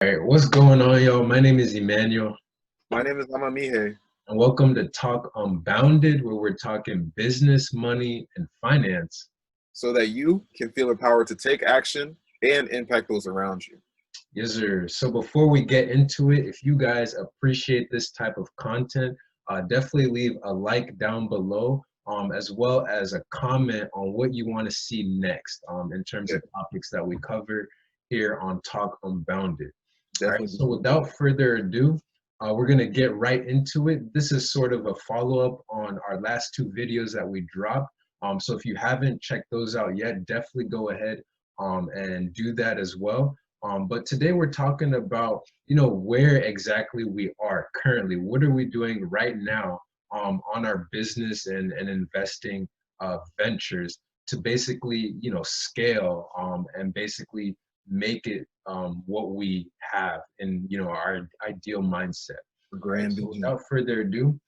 All right, what's going on, y'all? My name is Emmanuel, My name is Amamihe. and welcome to Talk Unbounded, where we're talking business, money, and finance. So that you can feel empowered to take action and impact those around you. Yes, sir. So before we get into it, if you guys appreciate this type of content, definitely leave a like down below, as well as a comment on what you want to see next, in terms Yeah, of topics that we cover here on Talk Unbounded. All right, definitely. so without further ado, we're going to get right into it. This is sort of a follow-up on our last two videos that we dropped. So if you haven't checked those out yet, definitely go ahead and do that as well. But today we're talking about, where exactly we are currently. What are we doing right now on our business and investing ventures to basically, scale and basically make it what we have in our ideal mindset. Right. Grand So vision. without further ado,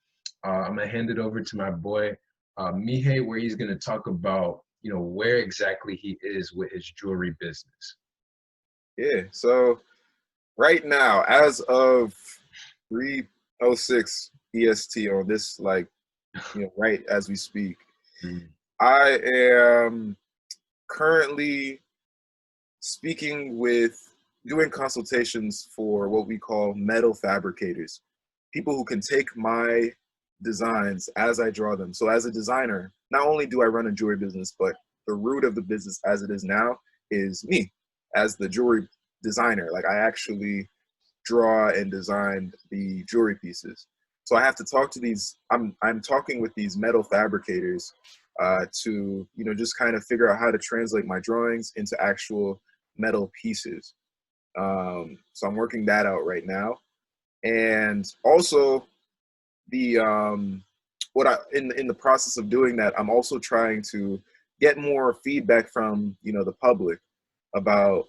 I'm gonna hand it over to my boy Mihei, where he's gonna talk about where exactly he is with his jewelry business. Yeah. So right now, as of 3:06 EST on this, right as we speak, Mm. I am currently speaking with doing consultations for what we call metal fabricators, people who can take my designs as I draw them. So as a designer, not only do I run a jewelry business, but the root of the business as it is now is me as the jewelry designer. Like I actually draw and design the jewelry pieces. So I have to talk to these. I'm talking with these metal fabricators to just kind of figure out how to translate my drawings into actual metal pieces. So I'm working that out right now, and also the what I in the process of doing that, I'm also trying to get more feedback from the public about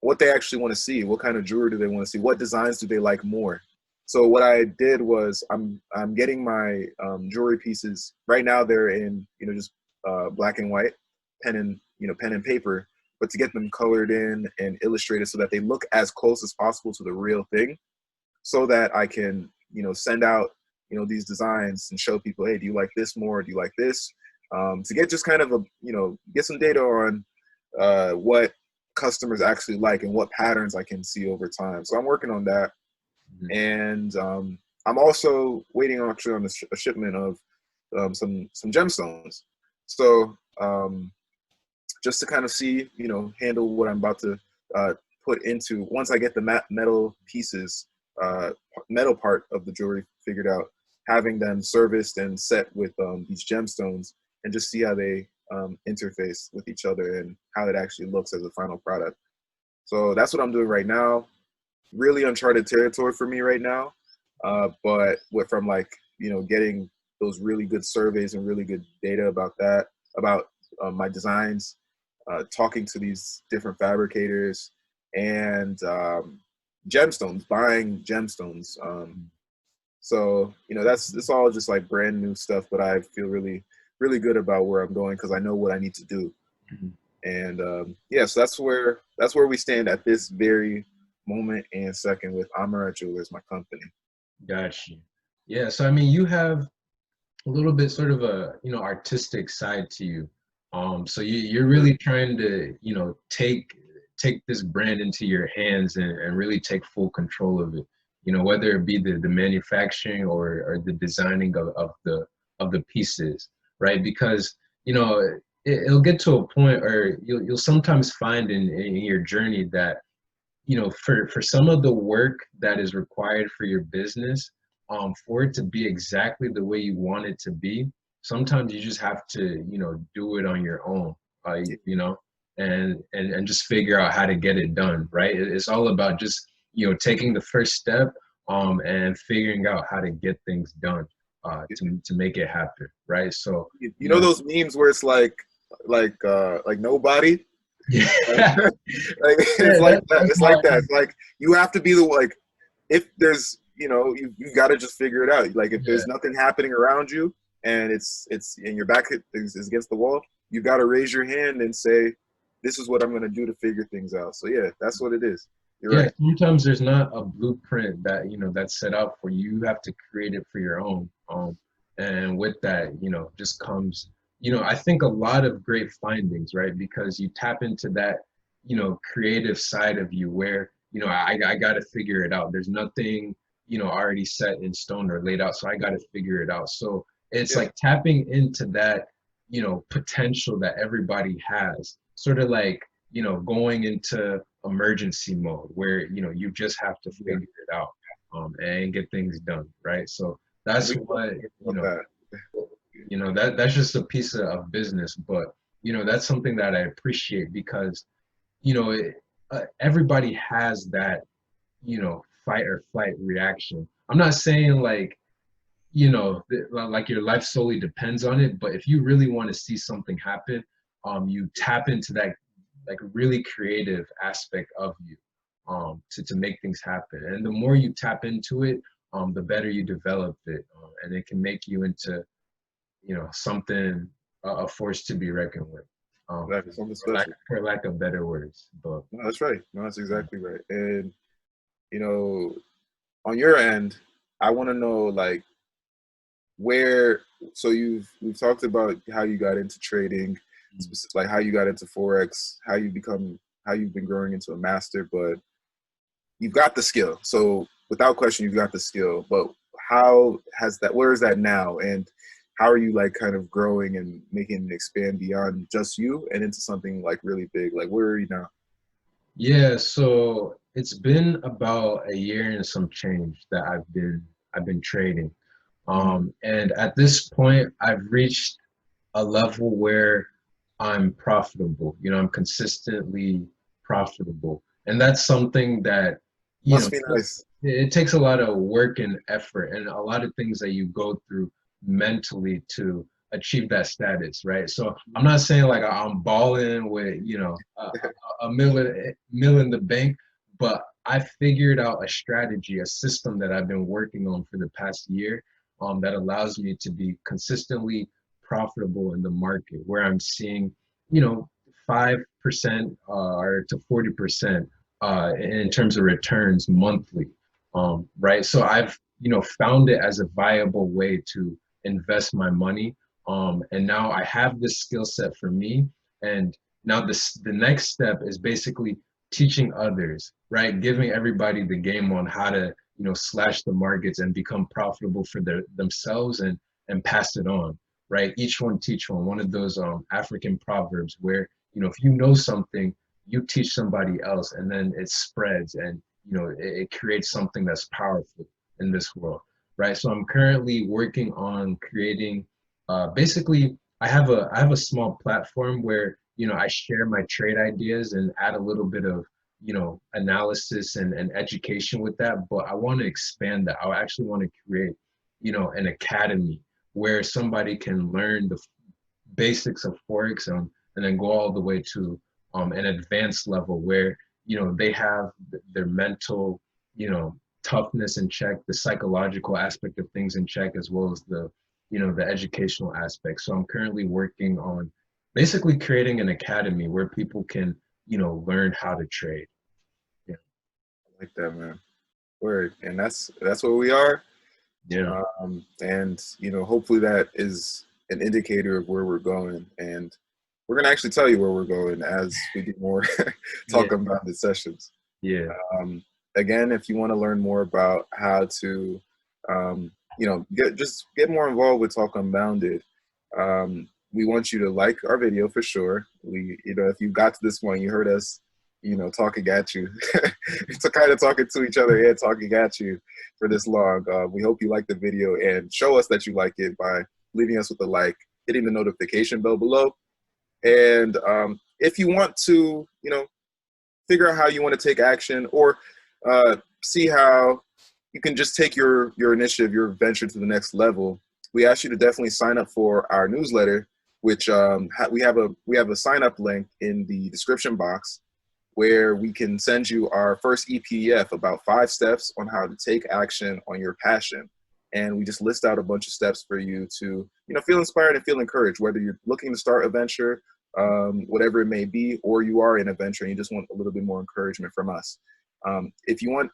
what they actually want to see, what kind of jewelry do they want to see, what designs do they like more. So what I did was I'm getting my jewelry pieces right now. They're in just black and white, pen and paper, but to get them colored in and illustrated so that they look as close as possible to the real thing, so that I can send out these designs and show people, hey, do you like this more? Do you like this? To get just kind of a get some data on what customers actually like and what patterns I can see over time. So I'm working on that, Mhm. and I'm also waiting actually on a shipment of some gemstones. So just to kind of see, handle what I'm about to put into once I get the metal pieces, uh, metal part of the jewelry figured out, having them serviced and set with these gemstones, and just see how they interface with each other and how it actually looks as a final product. So that's what I'm doing right now. Really uncharted territory for me right now, but from getting those really good surveys and really good data about that, about my designs, talking to these different fabricators, and gemstones, buying gemstones. So that's it's all just like brand new stuff, but I feel really good about where I'm going because I know what I need to do. Mhm. And yes, that's where we stand at this very moment and second with Amarat Jewelers, my company. Got you. Yeah, so I mean, you have a little bit sort of a artistic side to you. So you're really trying to take this brand into your hands and really take full control of it. Whether it be the manufacturing or the designing of the pieces, right? Because it'll get to a point, or you'll sometimes find in your journey that for some of the work that is required for your business, for it to be exactly the way you want it to be, sometimes you just have to, do it on your own, you know, and just figure out how to get it done, right? It's all about just, taking the first step, and figuring out how to get things done, to make it happen, right? So, You know those memes where it's like nobody. Like, yeah, it's yeah, like that. that's It's how like that. It's like you have to be the if there's you got to just figure it out. Like if yeah. there's nothing happening around you and it's and your back is against the wall, you got to raise your hand and say, this is what I'm going to do to figure things out. So yeah, that's what it is. You're Yeah, right. sometimes there's not a blueprint that, that's set out for you. You have to create it for your own. And with that, just comes, I think a lot of great findings, right? Because you tap into that, creative side of you where, I got to figure it out. There's nothing, already set in stone or laid out. So I got to figure it out. So it's Yeah. like tapping into that, potential that everybody has, sort of like, going into emergency mode where you just have to Yeah. figure it out and get things done, right? So that's We what love that. that's just a piece of business, but that's something that I appreciate because everybody has that fight or flight reaction. I'm not saying like like your life solely depends on it, but if you really want to see something happen, you tap into that like really creative aspect of you to make things happen. And the more you tap into it, the better you develop it, and it can make you into something, a force to be reckoned with, That is something for lack special. for lack of better words. But No, that's right. No, that's exactly right. And you know, on your end, I want to know like where. So we've talked about how you got into trading, like how you got into forex, how you've been growing into a master, but you've got the skill. So without question, you've got the skill. But how has that? Where is that now? And how are you like kind of growing and making it expand beyond just you and into something like really big? Like where are you now? yeah, so it's been about a year and some change that I've been trading. Mm, And at this point, I've reached a level where I'm profitable. I'm consistently profitable. And that's something that, must be nice. it takes a lot of work and effort and a lot of things that you go through mentally to achieve that status, right? So I'm not saying like I'm balling with, a mill in the bank, but I figured out a strategy, a system that I've been working on for the past year, that allows me to be consistently profitable in the market where I'm seeing, you know, 5% or to 40% in terms of returns monthly. Right. So I've, found it as a viable way to invest my money. And now I have this skill set for me. And now the next step is basically teaching others, right? Giving everybody the game on how to, slash the markets and become profitable for themselves and pass it on, right? Each one teach one. One of those African proverbs where, if you know something, you teach somebody else, and then it spreads, and it creates something that's powerful in this world, right? So I'm currently working on creating. Basically, I have a small platform where I share my trade ideas and add a little bit of analysis and education with that. But I want to expand that. I actually want to create an academy where somebody can learn the basics of forex, and then go all the way to an advanced level where they have their mental toughness in check, the psychological aspect of things in check, as well as the educational aspect. So I'm currently working on basically creating an academy where people can learn how to trade. Yeah. I like that, man. Word. And that's where we are. Yeah. And hopefully that is an indicator of where we're going. And we're gonna actually tell you where we're going as we get more Yeah. talk about the sessions. Yeah. Um, Again, if you want to learn more about how to, get more involved with Talk Unbounded, we want you to like our video for sure. If you got to this point, you heard us, talking at you, to kind of talking to each other and talking at you for this long. We hope you like the video and show us that you like it by leaving us with a like, hitting the notification bell below, and if you want to, figure out how you want to take action or see how you can just take your initiative, your venture to the next level, we ask you to definitely sign up for our newsletter, which we have a sign up link in the description box where we can send you our first EPF about 5 steps on how to take action on your passion. And we just list out a bunch of steps for you to, feel inspired and feel encouraged, whether you're looking to start a venture, whatever it may be, or you are in a venture and you just want a little bit more encouragement from us. If you want,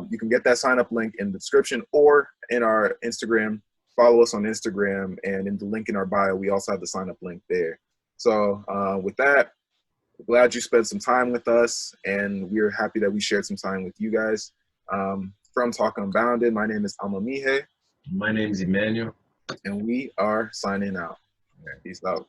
you can get that sign up link in the description or in our Instagram. Follow us on Instagram, and in the link in our bio, we also have the sign up link there. So with that, glad you spent some time with us, and we're happy that we shared some time with you guys. From Talk Unbounded, my name is Amamihe. My name is Emmanuel. And we are signing out. Peace out.